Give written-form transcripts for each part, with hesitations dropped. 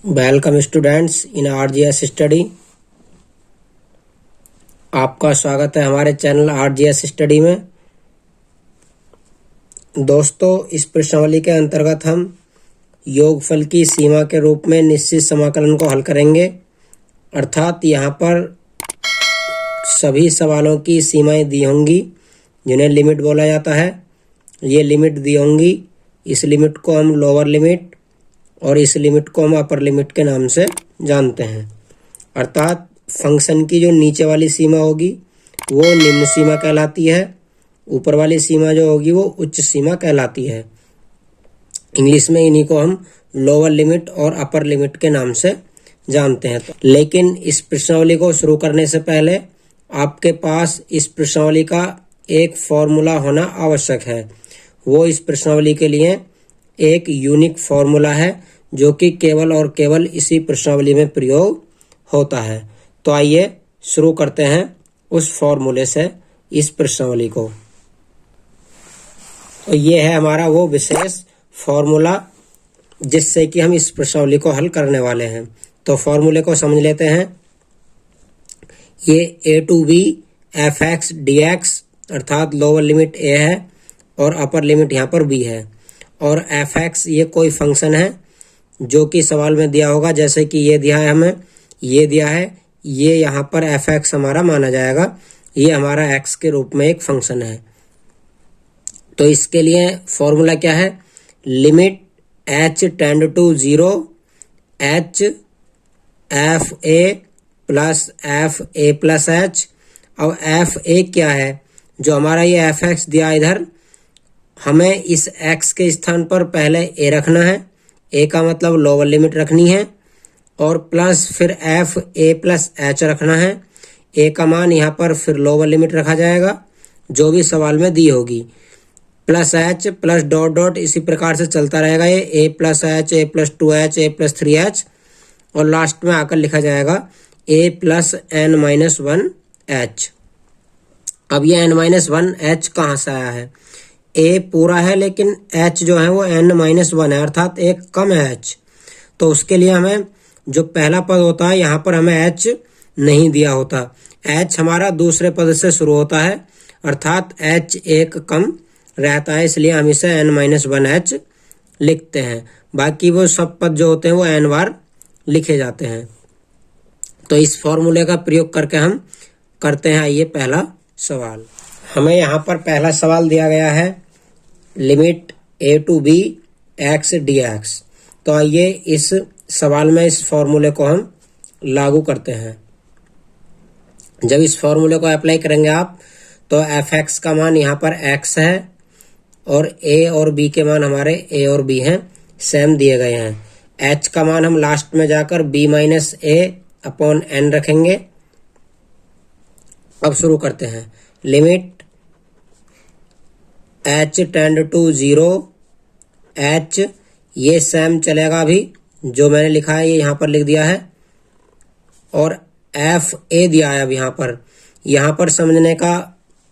Welcome students in RGS study. आपका स्वागत है हमारे चैनल आरजीएस स्टडी में। दोस्तों, इस प्रश्नावली के अंतर्गत हम योगफल की सीमा के रूप में निश्चित समाकलन को हल करेंगे। अर्थात यहाँ पर सभी सवालों की सीमाएं दी होंगी जिन्हें लिमिट बोला जाता है। ये लिमिट दी होंगी, इस लिमिट को हम लोअर लिमिट और इस लिमिट को हम अपर लिमिट के नाम से जानते हैं। अर्थात फंक्शन की जो नीचे वाली सीमा होगी वो निम्न सीमा कहलाती है, ऊपर वाली सीमा जो होगी वो उच्च सीमा कहलाती है। इंग्लिश में इन्हीं को हम लोअर लिमिट और अपर लिमिट के नाम से जानते हैं। लेकिन इस प्रश्नावली को शुरू करने से पहले आपके पास इस प्रश्नावली का एक फॉर्मूला होना आवश्यक है। वो इस प्रश्नावली के लिए एक यूनिक फॉर्मूला है जो कि केवल और केवल इसी प्रश्नावली में प्रयोग होता है। तो आइए शुरू करते हैं उस फॉर्मूले से इस प्रश्नावली को। तो ये है हमारा वो विशेष फॉर्मूला जिससे कि हम इस प्रश्नावली को हल करने वाले हैं। तो फॉर्मूले को समझ लेते हैं। ये A to B F X D X अर्थात लोअर लिमिट ए है और अपर लिमिट यहाँ पर बी है। और एफ एक्स ये कोई फंक्शन है जो कि सवाल में दिया होगा, जैसे कि ये दिया है, हमें ये दिया है, ये यहाँ पर एफ एक्स हमारा माना जाएगा। ये हमारा एक्स के रूप में एक फंक्शन है। तो इसके लिए फॉर्मूला क्या है? Limit H tend to 0 H F A plus F A plus H. अब एफ ए क्या है? जो हमारा ये एफ एक्स दिया इधर, हमें इस x के स्थान पर पहले a रखना है, a का मतलब लोअर लिमिट रखनी है, और प्लस फिर एफ ए प्लस एच रखना है। a का मान यहाँ पर फिर लोअर लिमिट रखा जाएगा जो भी सवाल में दी होगी, plus H plus dot dot इसी प्रकार से चलता रहेगा। ये a plus H, a plus 2h, a plus 3h और लास्ट में आकर लिखा जाएगा a plus n minus 1h। अब ये n माइनस 1h कहाँ से आया है? a पूरा है लेकिन h जो है वो n माइनस 1 है, अर्थात एक कम है h। तो उसके लिए हमें जो पहला पद होता है यहाँ पर हमें h नहीं दिया होता। h हमारा दूसरे पद से शुरू होता है, अर्थात h एक कम रहता है, इसलिए हम इसे n माइनस 1h लिखते हैं। बाकी वो सब पद जो होते हैं वो n बार लिखे जाते हैं। तो इस फॉर्मूले का प्रयोग करके हम करते हैं आइए पहला सवाल। हमें यहाँ पर पहला सवाल दिया गया है limit A to B X D X. तो आइए इस सवाल में इस फॉर्मूले को हम लागू करते हैं। जब इस फॉर्मूले को अप्लाई करेंगे आप, तो एफ एक्स का मान यहाँ पर एक्स है और ए और बी के मान हमारे ए और बी हैं, सेम दिए गए हैं। एच का मान हम लास्ट में जाकर B minus A upon N रखेंगे। अब शुरू करते हैं। Limit h tend to 0 h, ये सेम चलेगा अभी, जो मैंने लिखा है ये यहाँ पर लिख दिया है, और एफ ए दिया है अब यहाँ पर समझने का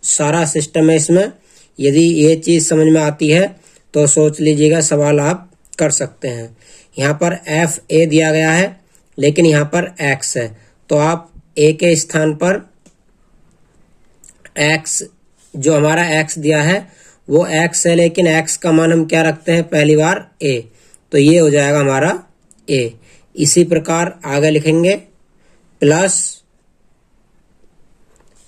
सारा सिस्टम है इसमें। यदि ये चीज़ समझ में आती है तो सोच लीजिएगा, सवाल आप कर सकते हैं। यहाँ पर एफ ए दिया गया है लेकिन यहाँ पर एक्स है, तो आप ए के स्थान पर एक्स, जो हमारा एक्स दिया है वो एक्स है, लेकिन एक्स का मान हम क्या रखते हैं पहली बार ए, तो ये हो जाएगा हमारा ए। इसी प्रकार आगे लिखेंगे प्लस,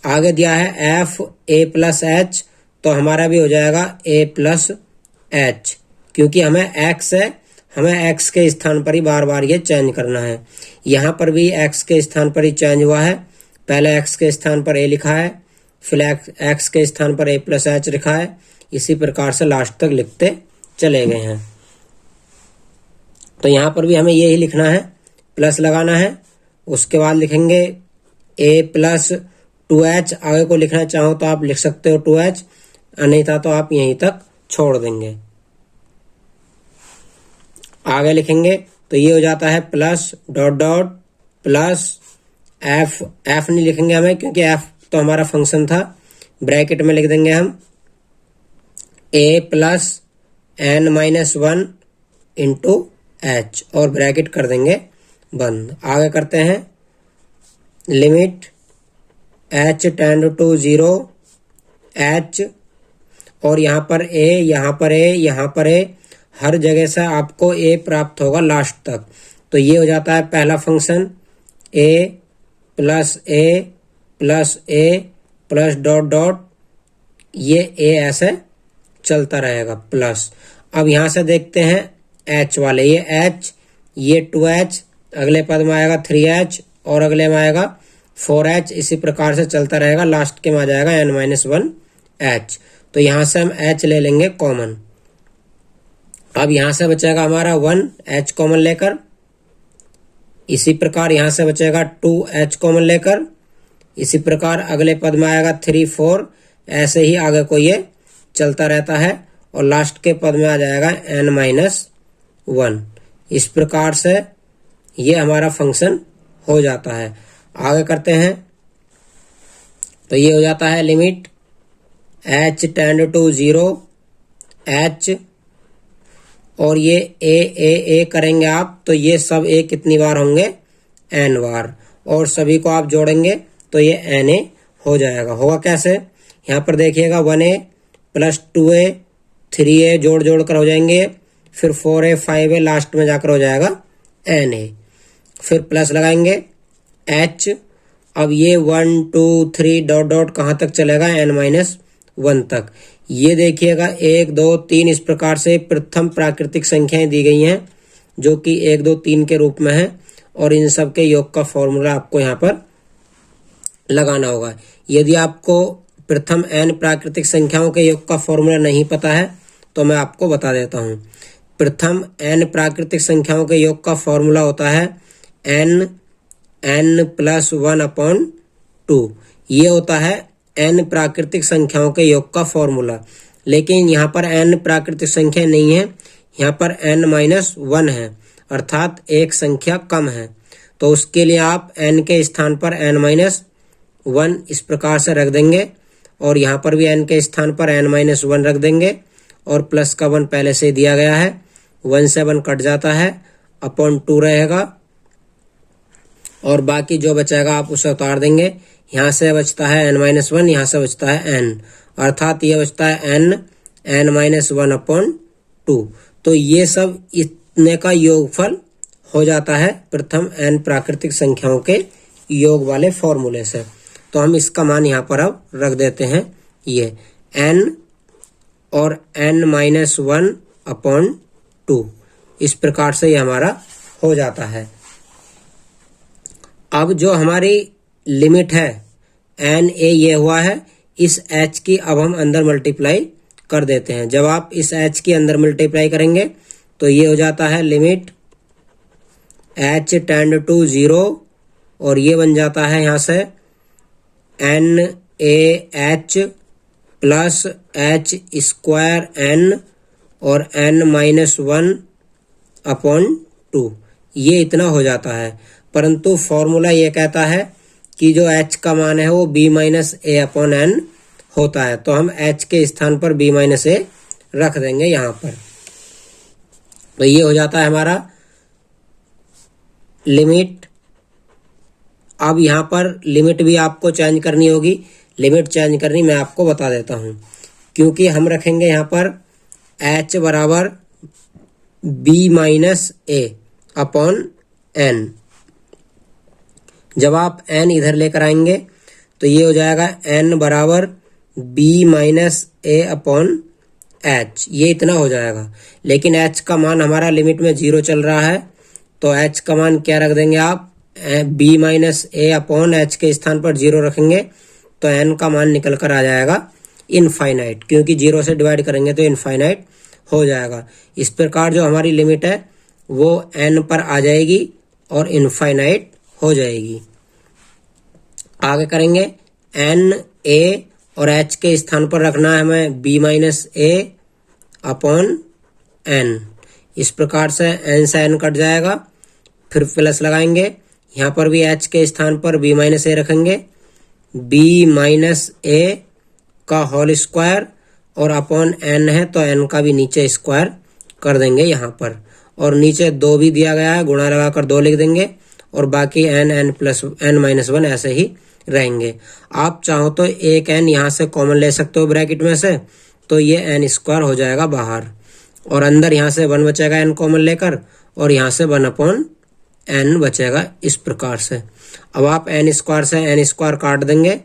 आगे दिया है एफ ए प्लस एच, तो हमारा भी हो जाएगा ए प्लस एच, क्योंकि हमें एक्स है, हमें एक्स के स्थान पर ही बार बार ये चेंज करना है। यहाँ पर भी एक्स के स्थान पर ही चेंज हुआ है, पहले एक्स के स्थान पर ए लिखा है, फिर एक्स के स्थान पर ए प्लस एच लिखा है, इसी प्रकार से लास्ट तक लिखते चले गए हैं। तो यहाँ पर भी हमें यही लिखना है, प्लस लगाना है, उसके बाद लिखेंगे ए प्लस 2h। आगे को लिखना चाहो तो आप लिख सकते हो 2h, अन्यथा तो आप यहीं तक छोड़ देंगे। आगे लिखेंगे तो ये हो जाता है plus dot dot plus F, F नहीं लिखेंगे हमें क्योंकि एफ तो हमारा फंक्शन था, ब्रैकेट में लिख देंगे हम A plus n minus 1 into H और ब्रैकेट कर देंगे बंद। आगे करते हैं limit h tend to 0 h, और यहाँ पर a, यहाँ पर a, यहाँ पर a, हर जगह से आपको a प्राप्त होगा लास्ट तक। तो ये हो जाता है पहला function a plus a plus a plus dot dot, ये a ऐसे चलता रहेगा प्लस। अब यहाँ से देखते हैं h वाले, ये h, ये 2h, अगले पद में आएगा 3h और अगले में आएगा 4h, इसी प्रकार से चलता रहेगा, लास्ट के में आ जाएगा n-1h। तो यहाँ से हम h ले लेंगे कॉमन। अब यहाँ से बचेगा हमारा 1h कॉमन लेकर, इसी प्रकार यहाँ से बचेगा 2h कॉमन लेकर, इसी प्रकार अगले पद में आएगा 3, 4, ऐसे ही आगे को ये चलता रहता है और लास्ट के पद में आ जाएगा n-1। इस प्रकार से ये हमारा फंक्शन हो जाता है। आगे करते हैं तो ये हो जाता है limit h tend to 0 h, और ये a करेंगे आप तो ये सब a कितनी बार होंगे, n बार, और सभी को आप जोड़ेंगे तो ये na हो जाएगा। होगा कैसे, यहाँ पर देखिएगा 1a प्लस 2a 3a जोड़ कर हो जाएंगे, फिर 4a 5a लास्ट में जाकर हो जाएगा na, फिर प्लस लगाएंगे h। अब ये 1 2 3 डॉट डॉट कहाँ तक चलेगा, n-1 तक। ये देखिएगा 1 2 3 इस प्रकार से प्रथम प्राकृतिक संख्याएं दी गई हैं जो कि 1 2 3 के रूप में है, और इन सब के योग का फॉर्मूला आपको यहाँ पर लगाना होगा। यदि आपको प्रथम n प्राकृतिक संख्याओं के योग का फॉर्मूला नहीं पता है तो मैं आपको बता देता हूँ। प्रथम n प्राकृतिक संख्याओं के योग का फॉर्मूला होता है n+1/2। ये होता है n प्राकृतिक संख्याओं के योग का फॉर्मूला, लेकिन यहाँ पर n प्राकृतिक संख्या नहीं है, यहाँ पर n-1 है, अर्थात एक संख्या कम है। तो उसके लिए आप n के स्थान पर n-1 इस प्रकार से रख देंगे, और यहाँ पर भी n के स्थान पर n-1 रख देंगे, और प्लस का 1 पहले से दिया गया है, 1 से 1 कट जाता है, अपॉन 2 रहेगा, और बाकी जो बचेगा आप उसे उतार देंगे। यहाँ से बचता है n-1, यहाँ से बचता है n, अर्थात ये बचता है n-1/2। तो ये सब इतने का योगफल हो जाता है प्रथम n प्राकृतिक संख्याओं के योग वाले फॉर्मूले से। तो हम इसका मान यहाँ पर अब रख देते हैं, ये n और n-1/2, इस प्रकार से ये हमारा हो जाता है। अब जो हमारी लिमिट है n a ये हुआ है, इस h की अब हम अंदर मल्टीप्लाई कर देते हैं। जब आप इस h की अंदर मल्टीप्लाई करेंगे तो ये हो जाता है लिमिट h टेंड टू 0, और ये बन जाता है यहाँ से n-a-h plus h square n और n-1/2, ये इतना हो जाता है। परंतु फॉर्मूला ये कहता है कि जो h का मान है वो b-a/n होता है, तो हम h के स्थान पर b-a रख देंगे यहाँ पर। तो ये हो जाता है हमारा लिमिट। अब यहाँ पर लिमिट भी आपको चेंज करनी होगी। लिमिट चेंज करनी मैं आपको बता देता हूँ, क्योंकि हम रखेंगे यहाँ पर h बराबर b-a/n। जब आप n इधर लेकर आएंगे तो ये हो जाएगा n बराबर b-a/h, ये इतना हो जाएगा। लेकिन h का मान हमारा लिमिट में 0 चल रहा है, तो h का मान क्या रख देंगे आप, b-a/h के स्थान पर 0 रखेंगे तो n का मान निकल कर आ जाएगा इनफाइनाइट, क्योंकि 0 से डिवाइड करेंगे तो इनफाइनाइट हो जाएगा। इस प्रकार जो हमारी लिमिट है वो n पर आ जाएगी और इनफाइनाइट हो जाएगी। आगे करेंगे n-a और h के स्थान पर रखना है हमें b-a/n। इस प्रकार से n से n कट जाएगा, फिर प्लस लगाएंगे, यहाँ पर भी h के स्थान पर b-a रखेंगे, b-a का होल स्क्वायर, और अपॉन n है तो n का भी नीचे स्क्वायर कर देंगे यहाँ पर, और नीचे 2 भी दिया गया है, गुणा लगाकर 2 लिख देंगे, और बाकी n-n-1 ऐसे ही रहेंगे। आप चाहो तो एक n यहाँ से कॉमन ले सकते हो ब्रैकेट में से, तो ये n स्क्वायर हो जाएगा बाहर, और अंदर यहाँ से 1 बचेगा n कॉमन लेकर, और यहाँ से 1/n बचेगा इस प्रकार से। अब आप n स्क्वायर से n स्क्वायर काट देंगे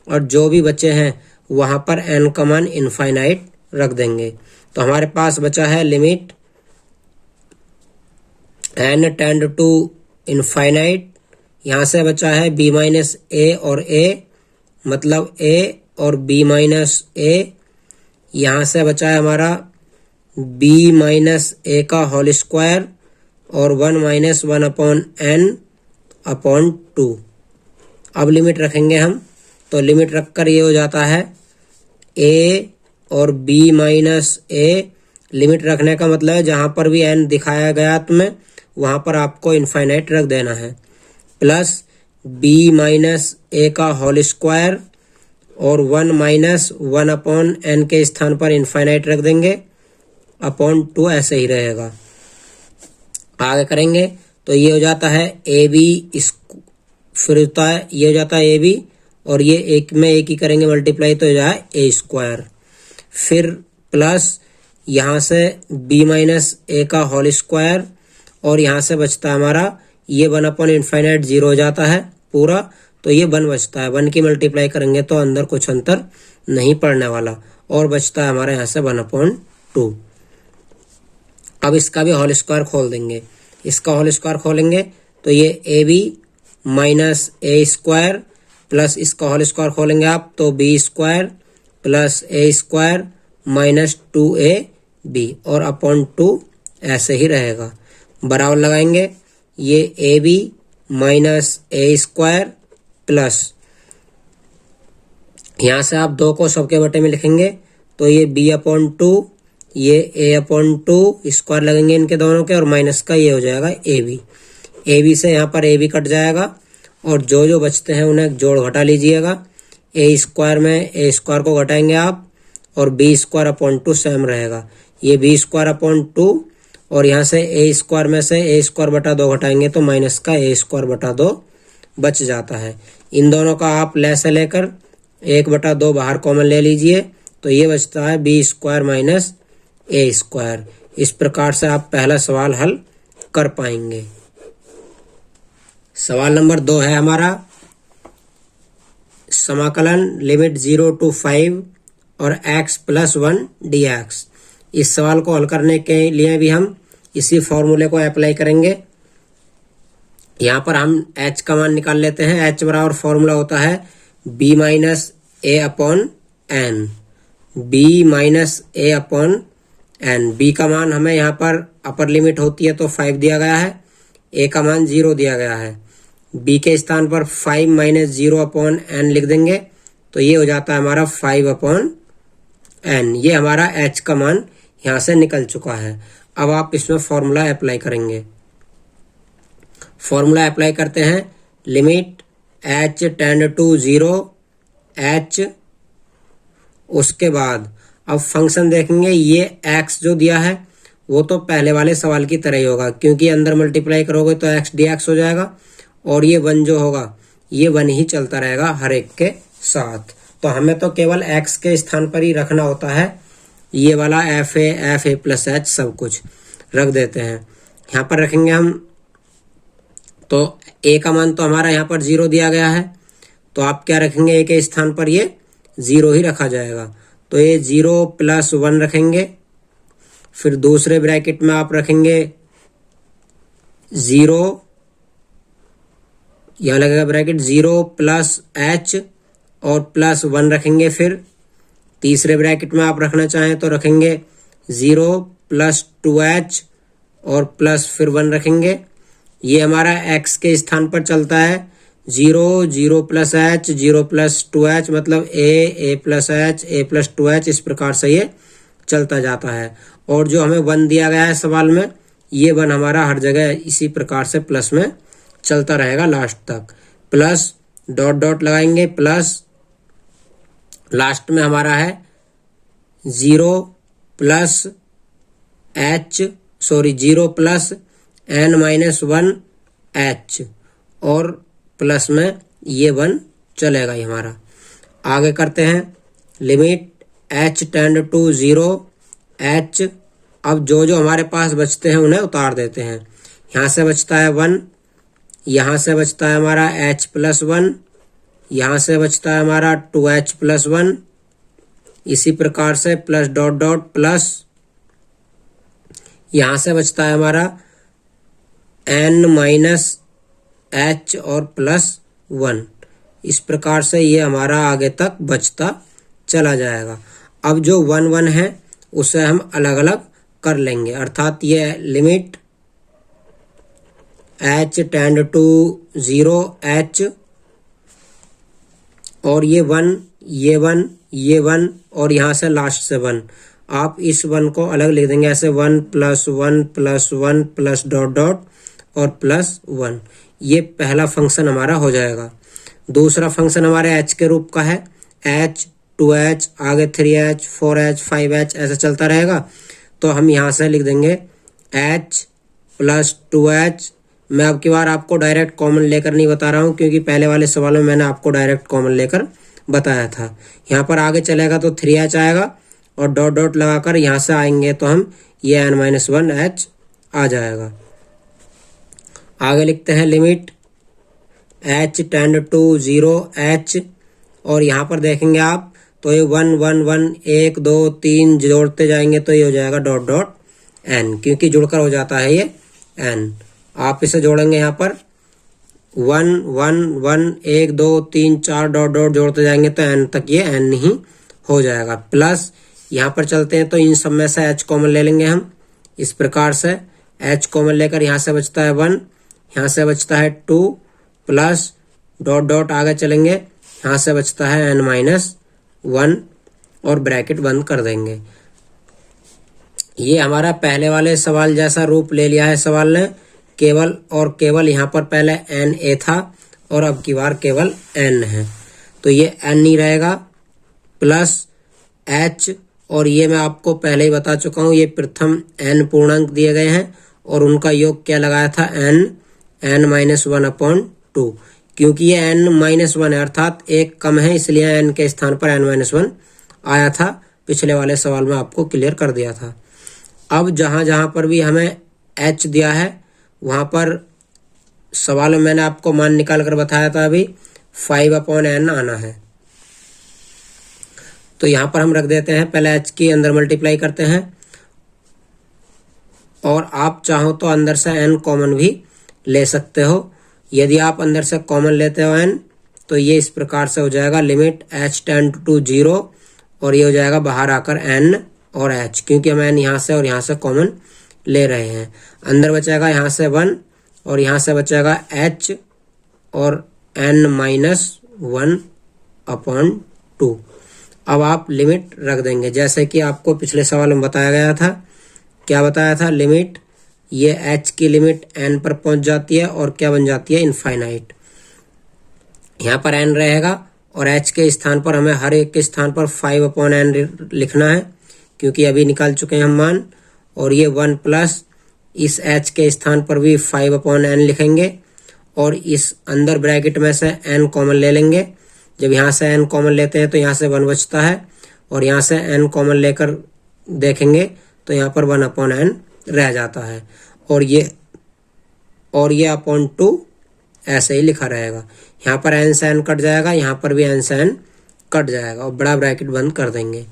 और जो भी बचे हैं वहाँ पर n का मान इनफाइनाइट रख देंगे। तो हमारे पास बचा है limit n tend to infinite, यहाँ से बचा है b माइनस a और a, मतलब a और b माइनस a, यहाँ से बचा है हमारा b माइनस a का होल स्क्वायर और 1-1/n/2। अब लिमिट रखेंगे हम, तो लिमिट रखकर ये हो जाता है a और b माइनस a। लिमिट रखने का मतलब है जहाँ पर भी n दिखाया गया तुम्हें वहाँ पर आपको इनफाइनाइट रख देना है, प्लस b माइनस a का होल स्क्वायर और 1-1/n के स्थान पर इनफाइनाइट रख देंगे, अपॉन 2 ऐसे ही रहेगा। आगे करेंगे तो ये हो जाता है ab, फिर होता है ये हो जाता है ab, और ये एक में एक ही करेंगे मल्टीप्लाई तो हो जाए a स्क्वायर, फिर प्लस यहाँ से b माइनस a का होल स्क्वायर, और यहाँ से बचता है हमारा ये 1/∞ 0 हो जाता है पूरा, तो ये 1 बचता है। 1 की मल्टीप्लाई करेंगे तो अंदर कुछ अंतर नहीं पड़ने वाला, और बचता है हमारे यहाँ से 1/2। अब इसका भी होल स्क्वायर खोल देंगे, इसका होल स्क्वायर खोलेंगे तो ये ab minus a square plus इसका होल स्क्वायर खोलेंगे आप तो b square plus a square minus 2ab और अपॉन 2 ऐसे ही रहेगा। बराबर लगाएंगे, ये ab minus a square plus यहाँ से आप 2 को सबके बटे में लिखेंगे तो ये b/2, ये a/2 स्क्वायर लगेंगे इनके दोनों के, और माइनस का ये हो जाएगा ab से यहाँ पर ab कट जाएगा, और जो जो बचते हैं उन्हें जोड़ घटा लीजिएगा। a स्क्वायर में a स्क्वायर को घटाएंगे आप, और b स्क्वायर / 2 सेम रहेगा, ये b स्क्वायर / 2, और यहाँ से a स्क्वायर में से a स्क्वायर बटा 2 घटाएंगे तो माइनस का a स्क्वायर बटा 2 बच जाता है। इन दोनों का आप ले से लेकर 1/2 बाहर कॉमन ले लीजिए, तो ये बचता है b square minus a square. इस प्रकार से आप पहला सवाल हल कर पाएंगे। सवाल नंबर 2 है हमारा, समाकलन लिमिट 0 to 5 और x + 1 dx। इस सवाल को हल करने के लिए भी हम इसी फॉर्मूले को अप्लाई करेंगे। यहाँ पर हम h का मान निकाल लेते हैं। h बराबर फॉर्मूला होता है b minus a/n, b minus a/n। b का मान हमें यहाँ पर अपर लिमिट होती है तो 5 दिया गया है, a का मान 0 दिया गया है। b के स्थान पर 5 माइनस 0/n लिख देंगे तो ये हो जाता है हमारा 5/n। ये हमारा h का मान यहाँ से निकल चुका है। अब आप इसमें फॉर्मूला अप्लाई करेंगे। फॉर्मूला अप्लाई करते हैं, limit h tend to 0 h, उसके बाद अब फंक्शन देखेंगे, ये x जो दिया है वो तो पहले वाले सवाल की तरह ही होगा, क्योंकि अंदर मल्टीप्लाई करोगे तो x dx हो जाएगा, और ये 1 जो होगा ये 1 ही चलता रहेगा हर एक के साथ। तो हमें तो केवल x के स्थान पर ही रखना होता है, ये वाला fa प्लस h सब कुछ रख देते हैं। यहाँ पर रखेंगे हम, तो a का मान तो हमारा यहाँ पर 0 दिया गया है, तो आप क्या रखेंगे, a के स्थान पर ये 0 ही रखा जाएगा, तो ये 0 + 1 रखेंगे। फिर दूसरे ब्रैकेट में आप रखेंगे 0, यहाँ लगेगा ब्रैकेट 0 + h और प्लस 1 रखेंगे। फिर तीसरे ब्रैकेट में आप रखना चाहें तो रखेंगे 0 + 2h और प्लस फिर 1 रखेंगे। ये हमारा x के स्थान पर चलता है 0 0 + h 0 + 2h, मतलब a + h a + 2h, इस प्रकार से ये चलता जाता है। और जो हमें 1 दिया गया है सवाल में, ये 1 हमारा हर जगह इसी प्रकार से प्लस में चलता रहेगा लास्ट तक। प्लस डॉट डॉट लगाएंगे, प्लस लास्ट में हमारा है 0 + n-1h और प्लस में ये 1 चलेगा ही हमारा। आगे करते हैं limit h tend to 0 h। अब जो जो हमारे पास बचते हैं उन्हें उतार देते हैं। यहाँ से बचता है 1, यहाँ से बचता है हमारा h प्लस 1, यहाँ से बचता है हमारा 2h प्लस 1, इसी प्रकार से प्लस डॉट डॉट प्लस, यहाँ से बचता है हमारा n माइनस h और प्लस 1। इस प्रकार से ये हमारा आगे तक बचता चला जाएगा। अब जो 1 1 है उसे हम अलग अलग कर लेंगे, अर्थात ये limit h tend to 0 h और ये 1 ये 1 ये 1 और यहाँ से लास्ट से 1। आप इस 1 को अलग लिख देंगे ऐसे 1 plus 1 plus 1 plus dot dot और प्लस 1। ये पहला फंक्शन हमारा हो जाएगा। दूसरा फंक्शन हमारे h के रूप का है, h 2h आगे 3h 4h 5h ऐसा चलता रहेगा। तो हम यहाँ से लिख देंगे h प्लस 2h। मैं अब की बार आपको डायरेक्ट कॉमन लेकर नहीं बता रहा हूँ, क्योंकि पहले वाले सवालों में मैंने आपको डायरेक्ट कॉमन लेकर बताया था। यहाँ पर आगे चलेगा तो 3h आएगा और डॉट डॉट लगाकर यहाँ से आएंगे तो हम ये n-1h आ जाएगा। आगे लिखते हैं limit h tend to 0 h और यहाँ पर देखेंगे आप तो ये 1 1 1 1 2 3 जोड़ते जाएंगे तो ये हो जाएगा डॉट डॉट n, क्योंकि जुड़कर हो जाता है ये n। आप इसे जोड़ेंगे यहाँ पर 1 1 1 1 2 3 4 डॉट डॉट जोड़ते जाएंगे तो n तक ये n ही हो जाएगा। प्लस यहाँ पर चलते हैं तो इन सब में से h कॉमन ले लेंगे हम। इस प्रकार से h कॉमन लेकर यहाँ से बचता है 1, यहाँ से बचता है 2 प्लस डॉट डॉट आगे चलेंगे, यहाँ से बचता है n-1 और ब्रैकेट बंद कर देंगे। ये हमारा पहले वाले सवाल जैसा रूप ले लिया है सवाल ने, केवल और केवल यहाँ पर पहले n था और अब की बार केवल n है, तो ये n ही रहेगा प्लस h। और ये मैं आपको पहले ही बता चुका हूँ, ये प्रथम n पूर्णांक दिए गए हैं और उनका योग क्या लगाया था n-1/2, क्योंकि ये n-1 है अर्थात एक कम है, इसलिए n के स्थान पर n-1 आया था। पिछले वाले सवाल में आपको क्लियर कर दिया था। अब जहाँ जहाँ पर भी हमें h दिया है वहाँ पर सवाल में मैंने आपको मान निकाल कर बताया था अभी 5/n आना है। तो यहाँ पर हम रख देते हैं, पहले h की अंदर मल्टीप्लाई करते हैं और आप चाहो तो अंदर से n कॉमन भी ले सकते हो। यदि आप अंदर से कॉमन लेते हो n तो ये इस प्रकार से हो जाएगा लिमिट h टेंड टू 0 और ये हो जाएगा बाहर आकर n और h, क्योंकि हम n यहाँ से और यहाँ से कॉमन ले रहे हैं। अंदर बचेगा यहाँ से 1 और यहाँ से बचेगा h और n-1/2। अब आप लिमिट रख देंगे जैसे कि आपको पिछले सवाल में बताया गया था। क्या बताया था? लिमिट ये h की लिमिट n पर पहुंच जाती है और क्या बन जाती है? इनफाइनाइट। यहाँ पर n रहेगा और h के स्थान पर हमें हर एक के स्थान पर 5/n लिखना है, क्योंकि अभी निकाल चुके हैं हम मान। और ये 1 प्लस इस h के स्थान पर भी 5/n लिखेंगे और इस अंदर ब्रैकेट में से n कॉमन ले लेंगे। जब यहाँ से n कॉमन लेते हैं तो यहाँ से 1 बचता है और यहाँ से n कॉमन लेकर देखेंगे तो यहाँ पर 1/n रह जाता है और ये अपॉन 2 ऐसे ही लिखा रहेगा। यहाँ पर n से n कट जाएगा, यहाँ पर भी n से n कट जाएगा और बड़ा ब्रैकेट बंद कर देंगे।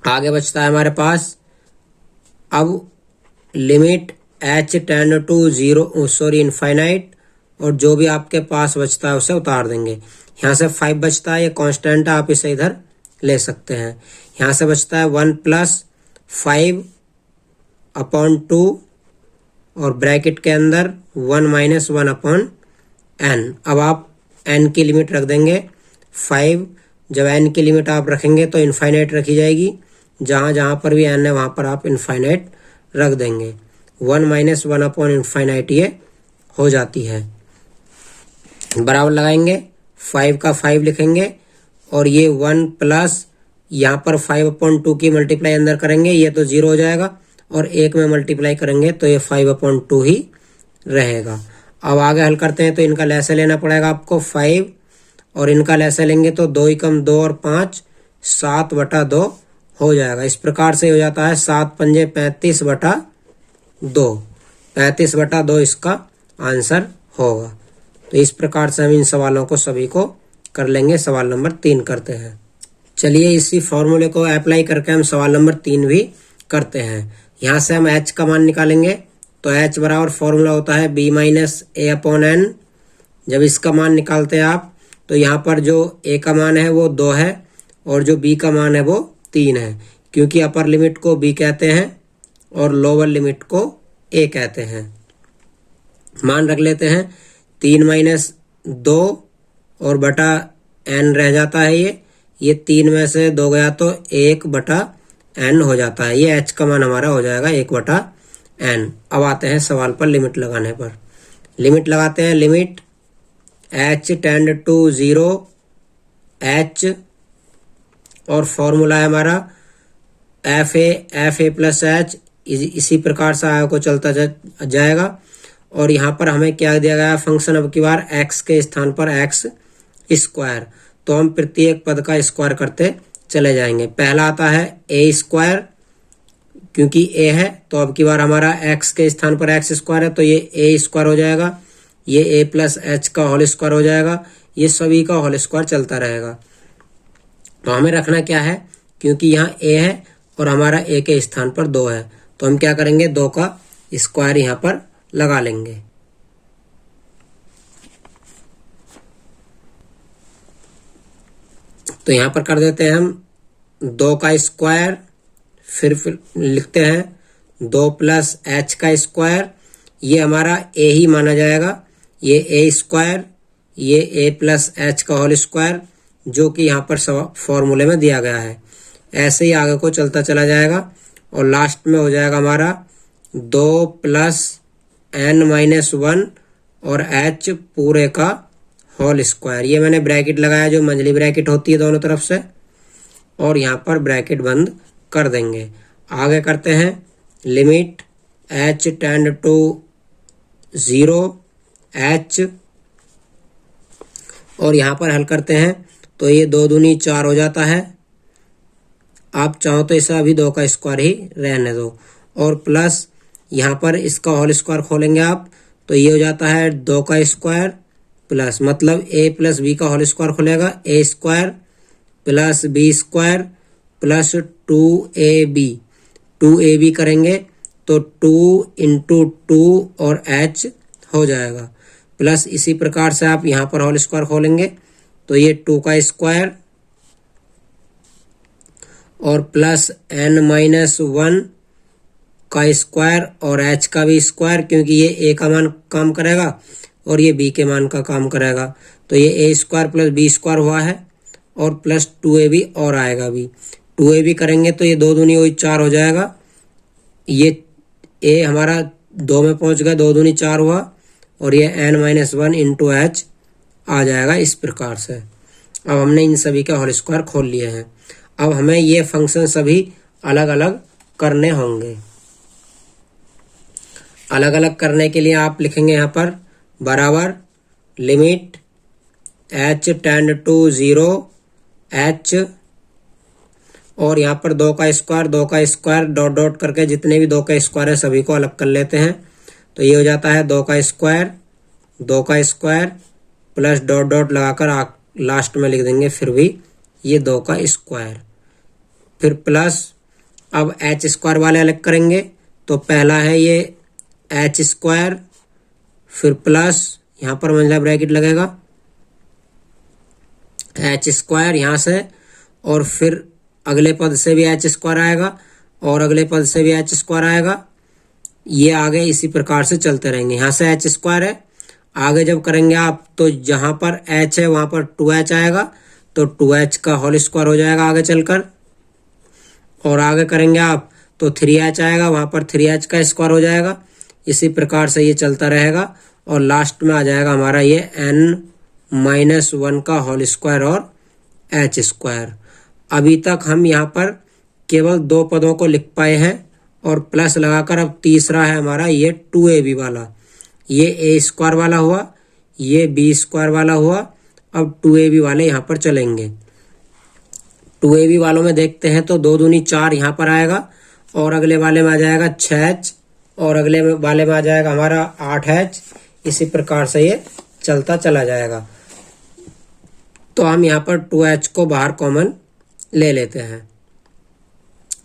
आगे बचता है हमारे पास अब limit h tend to 0 infinite, और जो भी आपके पास बचता है उसे उतार देंगे। यहाँ से 5 बचता है, ये कांस्टेंट है, आप इसे इधर ले सकते हैं। यहाँ से बचता है 1 प्लस 5/2 और ब्रैकेट के अंदर 1-1/n। अब आप n की लिमिट रख देंगे 5। जब n की लिमिट आप रखेंगे तो इनफाइनाइट रखी जाएगी, जहाँ जहाँ पर भी n है वहाँ पर आप इनफाइनाइट रख देंगे। 1-1/इनफाइनाइट ये हो जाती है। बराबर लगाएंगे, 5 का 5 लिखेंगे और ये 1 प्लस यहाँ पर 5/2 की मल्टीप्लाई अंदर करेंगे, ये तो 0 हो जाएगा और 1 में मल्टीप्लाई करेंगे तो ये 5/2 ही रहेगा। अब आगे हल करते हैं तो इनका लैसे लेना पड़ेगा आपको 5 और इनका लैसे लेंगे तो 2 एकम 2 और 5 7/2 हो जाएगा। इस प्रकार से हो जाता है 7 पंजे 35/2, 35/2 इसका आंसर होगा। तो इस प्रकार से हम इन सवालों को सभी को कर लेंगे। सवाल नंबर 3 करते हैं। चलिए इसी फॉर्मूले को अप्लाई करके हम सवाल नंबर 3 भी करते हैं। यहाँ से हम h का मान निकालेंगे तो h बराबर फॉर्मूला होता है b माइनस a/n। जब इसका मान निकालते हैं आप तो यहाँ पर जो a का मान है वो 2 है और जो b का मान है वो 3 है, क्योंकि अपर लिमिट को b कहते हैं और लोअर लिमिट को a कहते हैं। मान रख लेते हैं 3 माइनस 2 और बटा n रह जाता है। ये 3 में से 2 गया तो 1/n हो जाता है। ये h का मान हमारा हो जाएगा 1/n। अब आते हैं सवाल पर लिमिट लगाने पर। लिमिट लगाते हैं, limit h tend to 0 h और फॉर्मूला है हमारा fa प्लस h। इसी प्रकार से आगे को चलता जाएगा और यहाँ पर हमें क्या दिया गया फंक्शन, अब की बार x के स्थान पर x स्क्वायर। तो हम प्रत्येक पद का स्क्वायर करते चले जाएंगे। पहला आता है a स्क्वायर, क्योंकि a है तो अब की बार हमारा x के स्थान पर x स्क्वायर है तो ये a स्क्वायर हो जाएगा। ये a प्लस h का होल स्क्वायर हो जाएगा। ये सभी का होल स्क्वायर चलता रहेगा। तो हमें रखना क्या है, क्योंकि यहाँ a है और हमारा a के स्थान पर 2 है तो हम क्या करेंगे 2 का स्क्वायर यहाँ पर लगा लेंगे। तो यहाँ पर कर देते हैं हम 2 का स्क्वायर, फिर लिखते हैं 2 प्लस h का स्क्वायर। ये हमारा a ही माना जाएगा। ये a स्क्वायर, ये a प्लस h का होल स्क्वायर, जो कि यहाँ पर फॉर्मूले में दिया गया है। ऐसे ही आगे को चलता चला जाएगा और लास्ट में हो जाएगा हमारा 2 प्लस n-1 और h पूरे का होल स्क्वायर। ये मैंने ब्रैकेट लगाया जो मंझली ब्रैकेट होती है दोनों तरफ से, और यहाँ पर ब्रैकेट बंद कर देंगे। आगे करते हैं limit h tend to 0 h और यहाँ पर हल करते हैं तो ये 2 दूनी 4 हो जाता है। आप चाहो तो इसे अभी 2 का स्क्वायर ही रहने दो और प्लस यहाँ पर इसका होल स्क्वायर खोलेंगे आप तो ये हो जाता है 2 का स्क्वायर प्लस, मतलब a प्लस b का होल स्क्वायर खुलेगा a square plus b square plus 2ab करेंगे तो 2 इंटू 2 और h हो जाएगा। प्लस इसी प्रकार से आप यहाँ पर होल स्क्वायर खोलेंगे तो ये 2 का स्क्वायर और प्लस n-1 का स्क्वायर और h का भी स्क्वायर, क्योंकि ये a का मान काम करेगा और ये b के मान का काम करेगा। तो ये a square plus b square हुआ है और प्लस 2ab और आएगा भी। 2ab करेंगे तो ये 2 दूनी 4 हो जाएगा। ये a हमारा 2 में पहुंच गया, 2 दूनी 4 हुआ और ये n-1 इंटू h आ जाएगा। इस प्रकार से अब हमने इन सभी के होल स्क्वायर खोल लिए हैं। अब हमें ये फंक्शन सभी अलग अलग करने होंगे। अलग अलग करने के लिए आप लिखेंगे यहाँ पर बराबर limit h tend to 0 h और यहाँ पर 2 का स्क्वायर डॉट डॉट करके जितने भी 2 का स्क्वायर है सभी को अलग कर लेते हैं। तो ये हो जाता है 2 का स्क्वायर प्लस डॉट डॉट लगाकर लास्ट में लिख देंगे फिर भी ये 2 का स्क्वायर, फिर प्लस अब h स्क्वायर वाले अलग करेंगे तो पहला है ये h स्क्वायर, फिर प्लस यहाँ पर मंझला ब्रैकेट लगेगा h स्क्वायर यहाँ से और फिर अगले पद से भी h स्क्वायर आएगा और अगले पद से भी h स्क्वायर आएगा। ये आगे इसी प्रकार से चलते रहेंगे। यहाँ से h स्क्वायर है, आगे जब करेंगे आप तो जहाँ पर h है वहाँ पर 2h आएगा तो 2h का होल स्क्वायर हो जाएगा आगे चलकर, और आगे करेंगे आप तो 3h आएगा, वहाँ पर 3h का स्क्वायर हो जाएगा। इसी प्रकार से ये चलता रहेगा और लास्ट में आ जाएगा हमारा ये n-1 का होल स्क्वायर और h स्क्वायर। अभी तक हम यहाँ पर केवल 2 पदों को लिख पाए हैं और प्लस लगाकर अब तीसरा है हमारा ये 2ab वाला। ये ए स्क्वायर वाला हुआ, ये बी स्क्वायर वाला हुआ। अब 2ab वाले यहाँ पर चलेंगे। 2ab वालों में देखते हैं तो 2 दूनी 4 यहाँ पर आएगा, और अगले वाले में आ जाएगा 6h, और अगले वाले में आ जाएगा हमारा 8h। इसी प्रकार से ये चलता चला जाएगा। तो हम यहाँ पर 2h को बाहर कॉमन ले लेते हैं,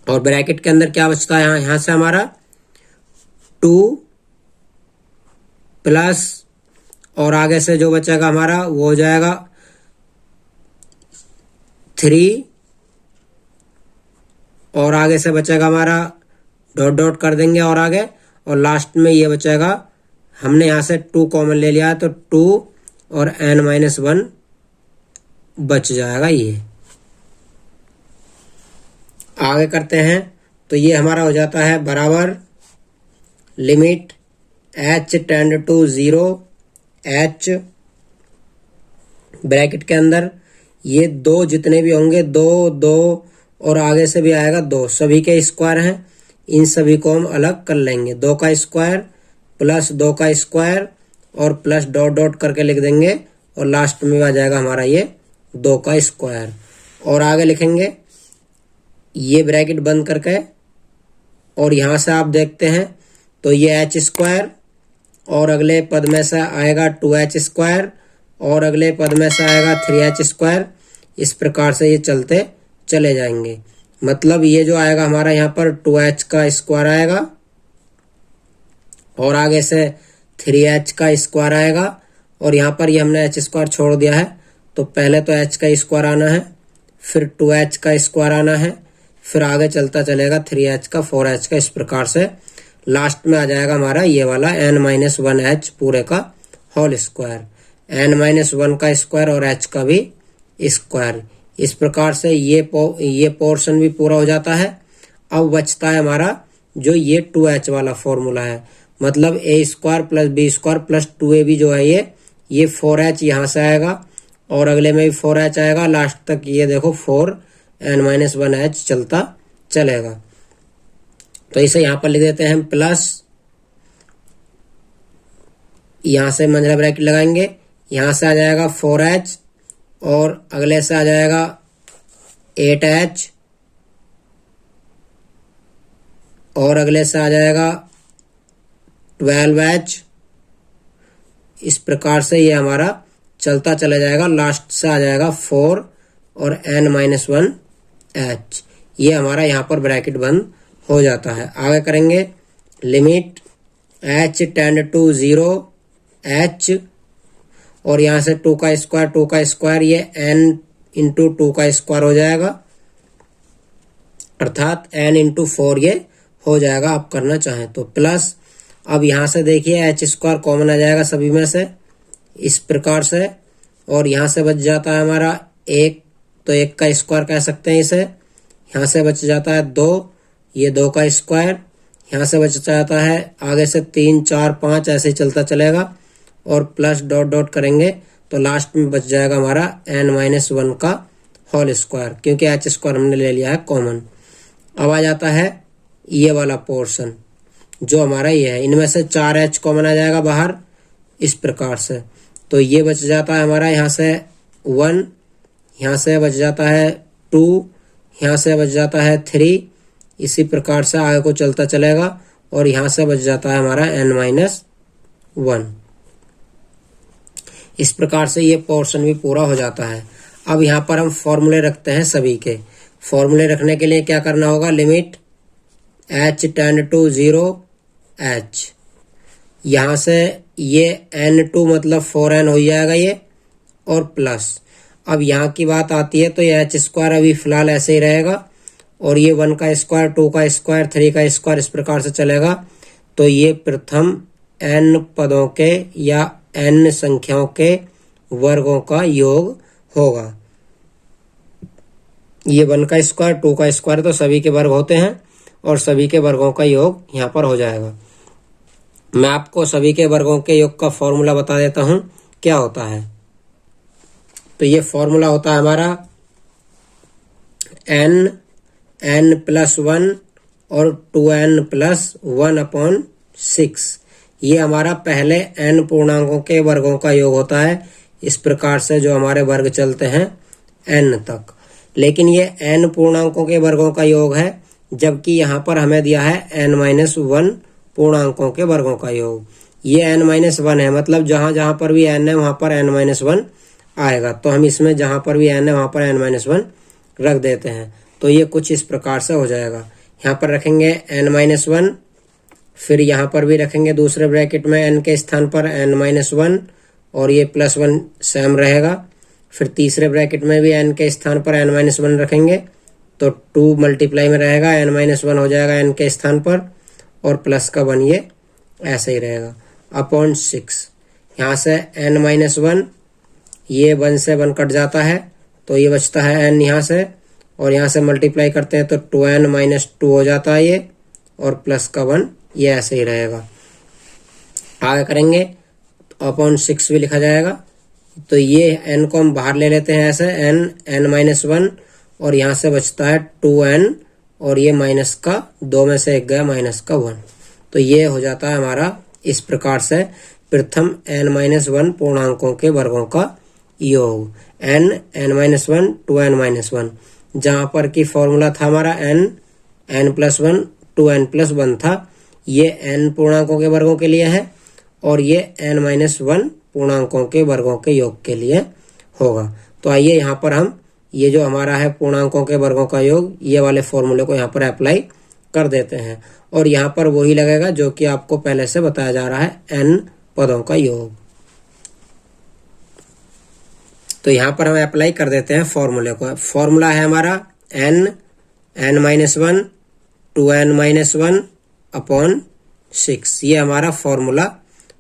और ब्रैकेट के अंदर क्या बचता है, यहाँ से हमारा 2 प्लस, और आगे से जो बचेगा हमारा वो हो जाएगा 3, और आगे से बचेगा हमारा डॉट डॉट कर देंगे और आगे, और लास्ट में ये बचेगा। हमने यहाँ से 2 कॉमन ले लिया है तो 2 और n-1 बच जाएगा। ये आगे करते हैं तो ये हमारा हो जाता है बराबर limit h tend to 0 h, bracket के अंदर ये 2 जितने भी होंगे 2 2 और आगे से भी आएगा 2, सभी के स्क्वायर हैं। इन सभी को हम अलग कर लेंगे। 2 का स्क्वायर प्लस 2 का स्क्वायर और प्लस डॉट डॉट करके लिख देंगे, और लास्ट में आ जाएगा हमारा ये 2 का स्क्वायर। और आगे लिखेंगे ये ब्रैकेट बंद करके, और यहाँ से आप देखते हैं तो ये h स्क्वायर, और अगले पद में से आएगा 2h स्क्वायर, और अगले पद में से आएगा 3h स्क्वायर। इस प्रकार से ये चलते चले जाएंगे। मतलब ये जो आएगा हमारा यहाँ पर 2h का स्क्वायर आएगा, और आगे से 3h का स्क्वायर आएगा, और यहाँ पर ये हमने h स्क्वायर छोड़ दिया है, तो पहले तो h का स्क्वायर आना है, फिर 2h का स्क्वायर आना है, फिर आगे चलता चलेगा 3h का, 4h का। इस प्रकार से लास्ट में आ जाएगा हमारा ये वाला n-1h पूरे का होल स्क्वायर, n-1 का स्क्वायर और h का भी स्क्वायर। इस प्रकार से ये पोर्शन भी पूरा हो जाता है। अब बचता है हमारा जो ये 2h वाला फॉर्मूला है, मतलब a square plus B square plus 2ab जो है ये 4h यहाँ से आएगा, और अगले में भी 4h आएगा, लास्ट तक ये देखो 4n-1h चलता चलेगा। तो इसे यहाँ पर लिख देते हैं प्लस, यहाँ से मंझला ब्रैकेट लगाएंगे, यहाँ से आ जाएगा 4h, और अगले से आ जाएगा 8h, और अगले से आ जाएगा 12h। इस प्रकार से ये हमारा चलता चला जाएगा। लास्ट से आ जाएगा 4 और n-1h। ये हमारा यहाँ पर ब्रैकेट बंद हो जाता है। आगे करेंगे limit h tend to 0 h, और यहाँ से 2 का स्क्वायर ये n इंटू 2 का स्क्वायर हो जाएगा, अर्थात n इंटू 4 ये हो जाएगा आप करना चाहें तो। प्लस अब यहाँ से देखिए h स्क्वायर कॉमन आ जाएगा सभी में से, इस प्रकार से, और यहाँ से बच जाता है हमारा 1, तो 1 का स्क्वायर कह सकते हैं इसे। यहाँ से बच जाता है 2, ये 2 का स्क्वायर। यहाँ से बच जाता है आगे से 3 4 5 ऐसे ही चलता चलेगा, और प्लस डॉट डॉट करेंगे तो लास्ट में बच जाएगा हमारा n-1 का होल स्क्वायर, क्योंकि h स्क्वायर हमने ले लिया है कॉमन। अब आ जाता है ये वाला पोर्शन जो हमारा ये है, इनमें से 4h कॉमन आ जाएगा बाहर इस प्रकार से। तो ये बच जाता है हमारा यहाँ से 1, यहाँ से बच जाता है 2, यहाँ से बच जाता है 3। इसी प्रकार से आगे को चलता चलेगा, और यहाँ से बच जाता है हमारा n-1। इस प्रकार से ये पोर्शन भी पूरा हो जाता है। अब यहाँ पर हम फॉर्मूले रखते हैं सभी के। फॉर्मूले रखने के लिए क्या करना होगा, limit h tend to 0 h, यहाँ से ये n2 मतलब 4n हो जाएगा ये, और प्लस। अब यहाँ की बात आती है तो ये h स्क्वायर अभी फिलहाल ऐसे ही रहेगा, और ये 1 का स्क्वायर 2 का स्क्वायर 3 का स्क्वायर इस प्रकार से चलेगा। तो ये प्रथम n पदों के या n संख्याओं के वर्गों का योग होगा। ये 1 का स्क्वायर 2 का स्क्वायर तो सभी के वर्ग होते हैं, और सभी के वर्गों का योग यहाँ पर हो जाएगा। मैं आपको सभी के वर्गों के योग का फॉर्मूला बता देता हूँ क्या होता है। तो ये फॉर्मूला होता है हमारा n+1 और 2n+1/6। ये हमारा पहले n पूर्णांकों के वर्गों का योग होता है, इस प्रकार से जो हमारे वर्ग चलते हैं n तक। लेकिन ये n पूर्णांकों के वर्गों का योग है, जबकि यहाँ पर हमें दिया है n-1 पूर्णांकों के वर्गों का योग। ये n-1 है, मतलब जहाँ जहाँ पर भी n है वहाँ पर n-1 आएगा। तो हम इसमें जहाँ पर भी n है वहाँ पर n-1 रख देते हैं। तो ये कुछ इस प्रकार से हो जाएगा। यहाँ पर रखेंगे n-1, फिर यहाँ पर भी रखेंगे दूसरे ब्रैकेट में n के स्थान पर n-1 और ये +1 सेम रहेगा। फिर तीसरे ब्रैकेट में भी n के स्थान पर n-1 रखेंगे तो 2 मल्टीप्लाई में रहेगा, n-1 हो जाएगा n के स्थान पर और प्लस का 1 ये ऐसे ही रहेगा अपॉन 6। यहाँ से n-1, ये 1 से 1 कट जाता है तो ये बचता है n यहाँ से, और यहाँ से मल्टीप्लाई करते हैं तो 2n-2 हो जाता है ये, और प्लस का 1 ये ऐसे ही रहेगा। आगे करेंगे तो अपॉन 6 भी लिखा जाएगा। तो ये n को हम बाहर ले लेते हैं ऐसे, n-1, और यहाँ से बचता है 2n और ये माइनस का 2 में से 1 गया -1। तो ये हो जाता है हमारा इस प्रकार से प्रथम n-1 पूर्णांकों के वर्गों का योग, n-1 2n-1, जहाँ पर की फॉर्मूला था हमारा n+1 2n+1 था। ये n पूर्णांकों के वर्गों के लिए है और ये n-1 पूर्णांकों के वर्गों के योग के लिए होगा। तो आइए यहाँ पर हम ये जो हमारा है पूर्णांकों के वर्गों का योग, ये वाले फॉर्मूले को यहाँ पर अप्लाई कर देते हैं और यहाँ पर वही लगेगा जो कि आपको पहले से बताया जा रहा है, n पदों का योग। तो यहाँ पर हम अप्लाई कर देते हैं फॉर्मूले को। फॉर्मूला है हमारा n-1 2n-1 अपॉन 6, ये हमारा फॉर्मूला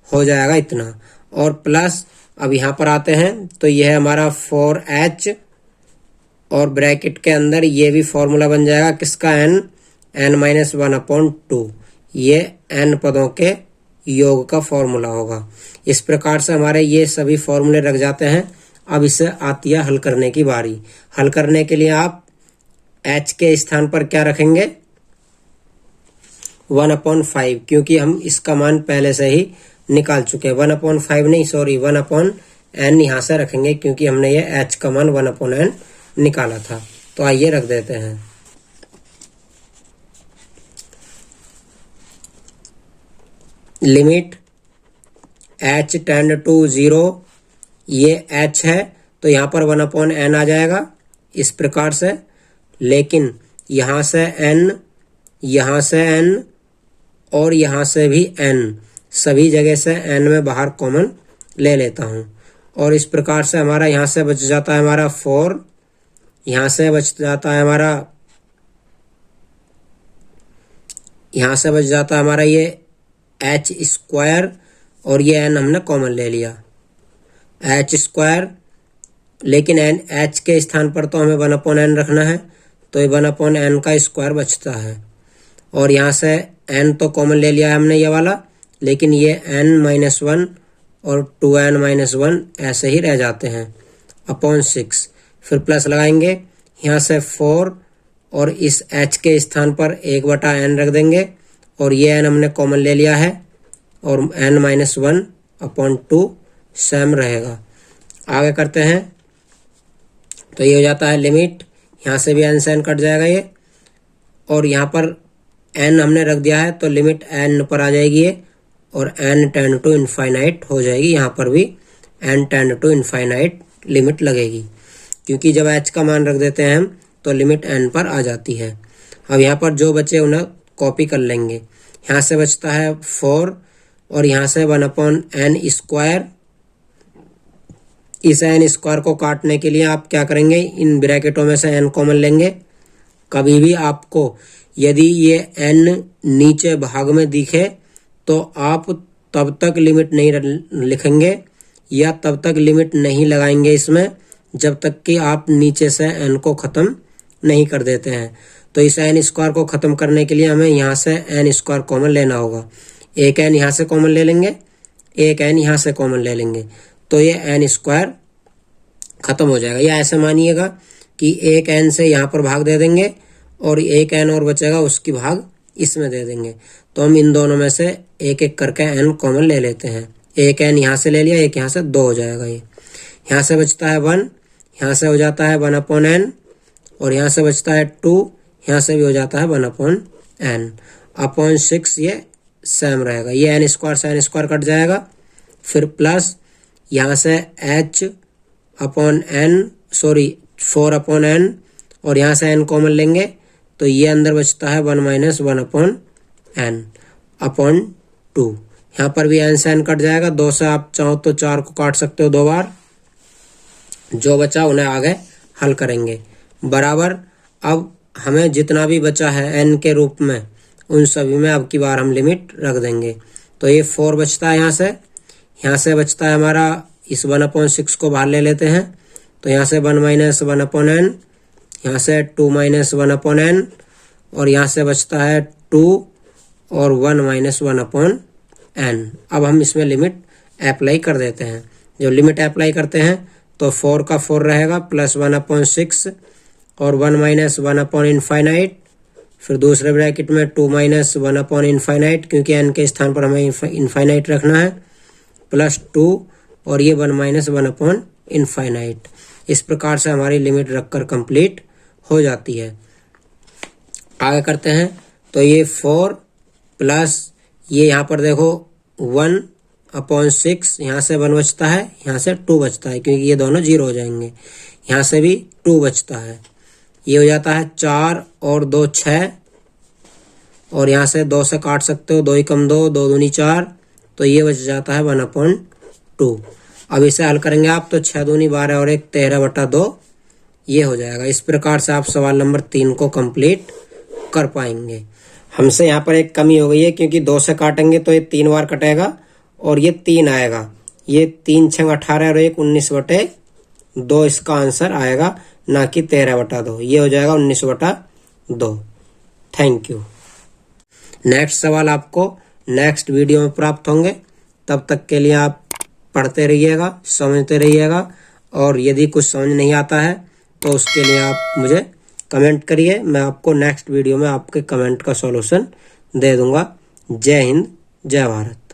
हो जाएगा इतना। और प्लस अब यहाँ पर आते हैं तो यह है हमारा 4h और ब्रैकेट के अंदर ये भी फॉर्मूला बन जाएगा किसका, n-1 अपॉन 2, ये n पदों के योग का फॉर्मूला होगा। इस प्रकार से हमारे ये सभी फॉर्मूले रख जाते हैं। अब इसे आती है हल करने की बारी। हल करने के लिए आप h के स्थान पर क्या रखेंगे, 1/5, क्योंकि हम इसका मान पहले से ही निकाल चुके हैं। 1/5 नहीं, सॉरी 1/n यहाँ से रखेंगे क्योंकि हमने ये h का मान 1/n निकाला था। तो आइए रख देते हैं। लिमिट h टेंड टू 0, ये h है तो यहाँ पर 1/n आ जाएगा इस प्रकार से। लेकिन यहाँ से n, यहाँ से n और यहाँ से भी n, सभी जगह से n में बाहर कॉमन ले लेता हूँ और इस प्रकार से हमारा यहाँ से बच जाता है हमारा 4, यहाँ से बच जाता है हमारा, यहाँ से बच जाता है हमारा ये h² और ये n हमने कॉमन ले लिया h²। लेकिन h के स्थान पर तो हमें 1/n रखना है तो ये 1/n का स्क्वायर बचता है। और यहाँ से n तो कॉमन ले लिया है हमने ये वाला, लेकिन ये n-1 और 2n-1 ऐसे ही रह जाते हैं अपॉन 6। फिर प्लस लगाएंगे, यहाँ से 4 और इस h के स्थान पर 1/n रख देंगे और ये n हमने कॉमन ले लिया है और n-1 अपॉन 2 सेम रहेगा। आगे करते हैं तो ये हो जाता है लिमिट, यहाँ से भी n से n कट जाएगा ये, और यहाँ पर n हमने रख दिया है तो लिमिट n पर आ जाएगी ये, और n टेंड टू इनफाइनाइट हो जाएगी। यहाँ पर भी n tend to infinite limit लगेगी, क्योंकि जब h का मान रख देते हैं हम तो लिमिट n पर आ जाती है। अब यहाँ पर जो बचे उन्हें कॉपी कर लेंगे। यहाँ से बचता है 4 और यहाँ से 1/n²। इस n² को काटने के लिए आप क्या करेंगे, इन ब्रैकेटों में से n कॉमन लेंगे। कभी भी आपको यदि ये n नीचे भाग में दिखे तो आप तब तक लिमिट नहीं लिखेंगे या तब तक लिमिट नहीं लगाएंगे इसमें जब तक कि आप नीचे से n को ख़त्म नहीं कर देते हैं। तो इस n² को ख़त्म करने के लिए हमें यहाँ से n² कॉमन लेना होगा। एक n यहाँ से कॉमन ले लेंगे, एक n यहाँ से कॉमन ले लेंगे, तो ये n² ख़त्म हो जाएगा। या ऐसे मानिएगा कि एक n से यहाँ पर भाग दे देंगे और एक n और बचेगा उसकी भाग इसमें दे देंगे। तो हम इन दोनों में से एक एक करके n कॉमन ले लेते हैं। एक n यहाँ से ले लिया, एक यहाँ से 2 हो जाएगा। ये यहाँ से बचता है 1, यहाँ से हो जाता है 1/n, और यहाँ से बचता है 2, यहाँ से भी हो जाता है 1/n अपॉन 6। ये सेम रहेगा, ये n स्क्वायर से n स्क्वायर कट जाएगा। फिर प्लस यहाँ से h/n 4/n, और यहाँ से n कॉमन लेंगे तो ये अंदर बचता है 1 - 1/n अपॉन 2। यहाँ पर भी n से n कट जाएगा। 2 से आप चाहो तो 4 को काट सकते हो 2 बार। जो बचा उन्हें आगे हल करेंगे। बराबर अब हमें जितना भी बचा है n के रूप में, उन सभी में अब की बार हम लिमिट रख देंगे। तो ये 4 बचता है यहाँ से बचता है हमारा, इस 1/6 को बाहर ले लेते हैं। तो यहाँ से 1 - 1/n, यहाँ से 2 - 1/n, और यहाँ से बचता है 2 और 1 - 1/n। अब हम इसमें लिमिट अप्लाई कर देते हैं। जब लिमिट अप्लाई करते हैं तो 4 का 4 रहेगा, प्लस 1/6 और 1 - 1/∞। फिर दूसरे ब्रैकेट में 2 - 1/∞, क्योंकि n के स्थान पर हमें इनफाइनाइट रखना है, प्लस 2 और ये 1 - 1/∞। इस प्रकार से हमारी लिमिट रखकर कंप्लीट हो जाती है। आगे करते हैं। तो ये 4 प्लस ये यहाँ पर देखो 1/6, यहाँ से 1 बचता है, यहाँ से 2 बचता है, क्योंकि ये दोनों 0 हो जाएंगे। यहाँ से भी 2 बचता है, ये हो जाता है 4 और 2 6, और यहाँ से 2 से काट सकते हो, 2 × 2 2 दूनी 4, तो ये बच जाता है 1/2। अब इसे हल करेंगे आप तो 6 दूनी 12 और 1 13/2 ये हो जाएगा। इस प्रकार से आप सवाल नंबर 3 को कंप्लीट कर पाएंगे। हमसे यहाँ पर एक कमी हो गई है, क्योंकि 2 से काटेंगे तो ये 3 बार कटेगा और ये 3 आएगा। ये 3 × 6 18 और 1 19/2 इसका आंसर आएगा, ना कि 13/2। ये हो जाएगा 19/2। Thank you. नेक्स्ट सवाल आपको नेक्स्ट वीडियो में प्राप्त होंगे। तब तक के लिए आप पढ़ते रहिएगा, समझते रहिएगा, और यदि कुछ समझ नहीं आता है तो उसके लिए आप मुझे कमेंट करिए। मैं आपको नेक्स्ट वीडियो में आपके कमेंट का सॉल्यूशन दे दूंगा। जय हिंद, जय भारत।